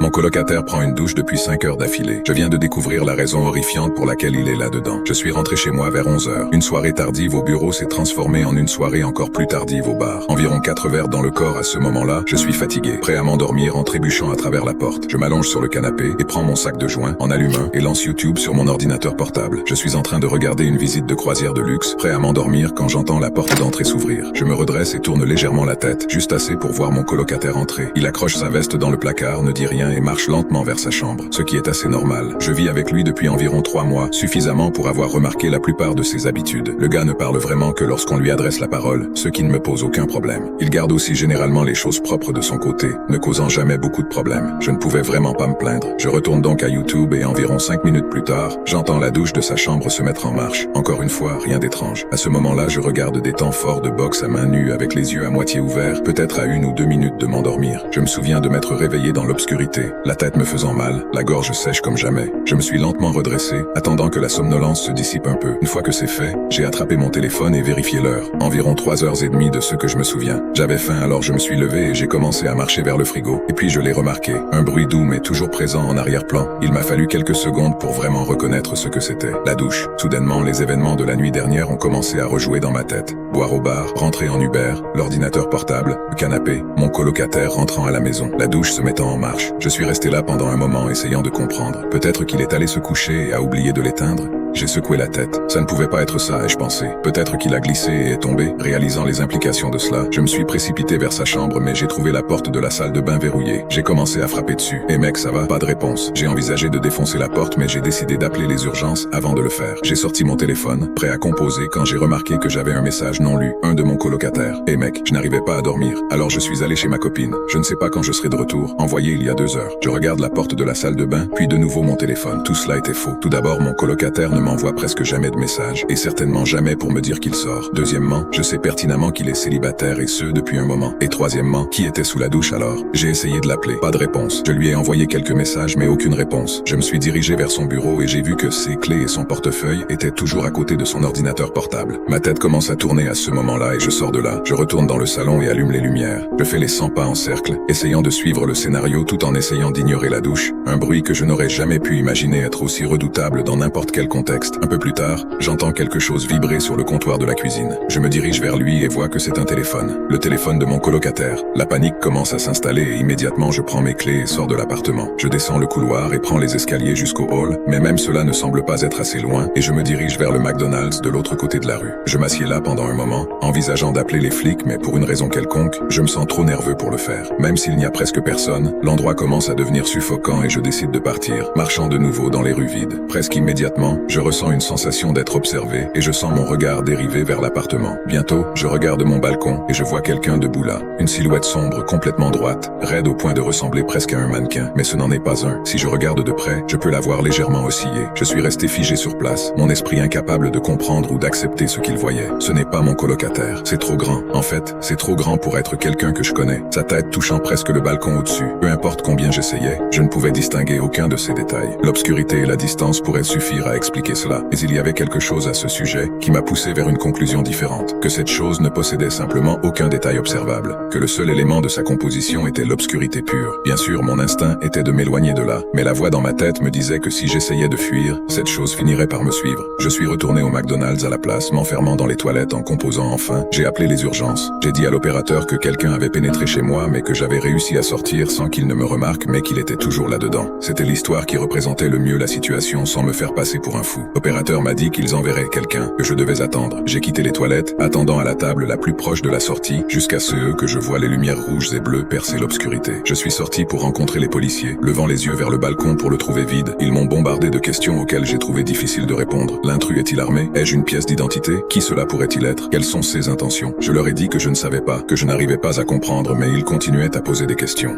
Mon colocataire prend une douche depuis 5 heures d'affilée. Je viens de découvrir la raison horrifiante pour laquelle il est là-dedans. Je suis rentré chez moi vers 11 heures. Une soirée tardive au bureau s'est transformée en une soirée encore plus tardive au bar. Environ 4 verres dans le corps à ce moment-là, je suis fatigué, prêt à m'endormir en trébuchant à travers la porte. Je m'allonge sur le canapé et prends mon sac de joints, en allume un et lance YouTube sur mon ordinateur portable. Je suis en train de regarder une visite de croisière de luxe, prêt à m'endormir quand j'entends la porte d'entrée s'ouvrir. Je me redresse et tourne légèrement la tête, juste assez pour voir mon colocataire entrer. Il accroche sa veste dans le placard, ne dit rien et marche lentement vers sa chambre, ce qui est assez normal. Je vis avec lui depuis environ 3 mois, suffisamment pour avoir remarqué la plupart de ses habitudes. Le gars ne parle vraiment que lorsqu'on lui adresse la parole, ce qui ne me pose aucun problème. Il garde aussi généralement les choses propres de son côté, ne causant jamais beaucoup de problèmes. Je ne pouvais vraiment pas me plaindre. Je retourne donc à YouTube et environ 5 minutes plus tard, j'entends la douche de sa chambre se mettre en marche. Encore une fois, rien d'étrange. À ce moment-là, je regarde des temps forts de boxe à main nue avec les yeux à moitié ouverts, peut-être à 1 ou 2 minutes de m'endormir. Je me souviens de m'être réveillé dans l'obscurité, la tête me faisant mal, la gorge sèche comme jamais. Je me suis lentement redressé, attendant que la somnolence se dissipe un peu. Une fois que c'est fait, j'ai attrapé mon téléphone et vérifié l'heure. Environ 3h30 de ce que je me souviens. J'avais faim alors je me suis levé et j'ai commencé à marcher vers le frigo. Et puis je l'ai remarqué, un bruit doux mais toujours présent en arrière-plan. Il m'a fallu quelques secondes pour vraiment reconnaître ce que c'était. La douche. Soudainement, les événements de la nuit dernière ont commencé à rejouer dans ma tête. Boire au bar, rentrer en Uber, l'ordinateur portable, le canapé, mon colocataire rentrant à la maison, la douche se mettant en marche. Je suis resté là pendant un moment essayant de comprendre. Peut-être qu'il est allé se coucher et a oublié de l'éteindre. J'ai secoué la tête. Ça ne pouvait pas être ça, ai-je pensé. Peut-être qu'il a glissé et est tombé. Réalisant les implications de cela, je me suis précipité vers sa chambre mais j'ai trouvé la porte de la salle de bain verrouillée. J'ai commencé à frapper dessus. Et mec, ça va? Pas de réponse. J'ai envisagé de défoncer la porte mais j'ai décidé d'appeler les urgences avant de le faire. J'ai sorti mon téléphone, prêt à composer quand j'ai remarqué que j'avais un message non lu, un de mon colocataire. Et mec, je n'arrivais pas à dormir. Alors je suis allé chez ma copine. Je ne sais pas quand je serai de retour. Envoyé il y a 2 heures. Je regarde la porte de la salle de bain, puis de nouveau mon téléphone. Tout cela était faux. Tout d'abord, mon colocataire ne m'envoie presque jamais de messages, et certainement jamais pour me dire qu'il sort. Deuxièmement, je sais pertinemment qu'il est célibataire et ce depuis un moment. Et troisièmement, qui était sous la douche alors? J'ai essayé de l'appeler, pas de réponse. Je lui ai envoyé quelques messages mais aucune réponse. Je me suis dirigé vers son bureau et j'ai vu que ses clés et son portefeuille étaient toujours à côté de son ordinateur portable. Ma tête commence à tourner à ce moment-là et je sors de là. Je retourne dans le salon et allume les lumières. Je fais les 100 pas en cercle, essayant de suivre le scénario tout en essayant d'ignorer la douche. Un bruit que je n'aurais jamais pu imaginer être aussi redoutable dans n'importe quel contexte. Un peu plus tard, j'entends quelque chose vibrer sur le comptoir de la cuisine. Je me dirige vers lui et vois que c'est un téléphone. Le téléphone de mon colocataire. La panique commence à s'installer et immédiatement je prends mes clés et sors de l'appartement. Je descends le couloir et prends les escaliers jusqu'au hall, mais même cela ne semble pas être assez loin et je me dirige vers le McDonald's de l'autre côté de la rue. Je m'assieds là pendant un moment, envisageant d'appeler les flics, mais pour une raison quelconque, je me sens trop nerveux pour le faire. Même s'il n'y a presque personne, l'endroit commence à devenir suffocant et je décide de partir, marchant de nouveau dans les rues vides. Presque immédiatement, je ressens une sensation d'être observé et je sens mon regard dériver vers l'appartement. Bientôt, je regarde mon balcon et je vois quelqu'un debout là. Une silhouette sombre, complètement droite, raide au point de ressembler presque à un mannequin, mais ce n'en est pas un. Si je regarde de près, je peux la voir légèrement osciller. Je suis resté figé sur place, mon esprit incapable de comprendre ou d'accepter ce qu'il voyait. Ce n'est pas mon colocataire. C'est trop grand. En fait, c'est trop grand pour être quelqu'un que je connais. Sa tête touchant presque le balcon au-dessus. Peu importe combien j'essayais, je ne pouvais distinguer aucun de ces détails. L'obscurité et la distance pourraient suffire à expliquer cela, mais il y avait quelque chose à ce sujet qui m'a poussé vers une conclusion différente, que cette chose ne possédait simplement aucun détail observable, que le seul élément de sa composition était l'obscurité pure. Bien sûr, mon instinct était de m'éloigner de là, mais la voix dans ma tête me disait que si j'essayais de fuir, cette chose finirait par me suivre. Je suis retourné au McDonald's à la place, m'enfermant dans les toilettes en composant enfin. J'ai appelé les urgences. J'ai dit à l'opérateur que quelqu'un avait pénétré chez moi, mais que j'avais réussi à sortir sans qu'il ne me remarque, mais qu'il était toujours là-dedans. C'était l'histoire qui représentait le mieux la situation sans me faire passer pour un fou. L'opérateur m'a dit qu'ils enverraient quelqu'un, que je devais attendre. J'ai quitté les toilettes, attendant à la table la plus proche de la sortie, jusqu'à ce que je vois les lumières rouges et bleues percer l'obscurité. Je suis sorti pour rencontrer les policiers, levant les yeux vers le balcon pour le trouver vide. Ils m'ont bombardé de questions auxquelles j'ai trouvé difficile de répondre. L'intrus est-il armé? Ai-je une pièce d'identité? Qui cela pourrait-il être? Quelles sont ses intentions? Je leur ai dit que je ne savais pas, que je n'arrivais pas à comprendre, mais ils continuaient à poser des questions.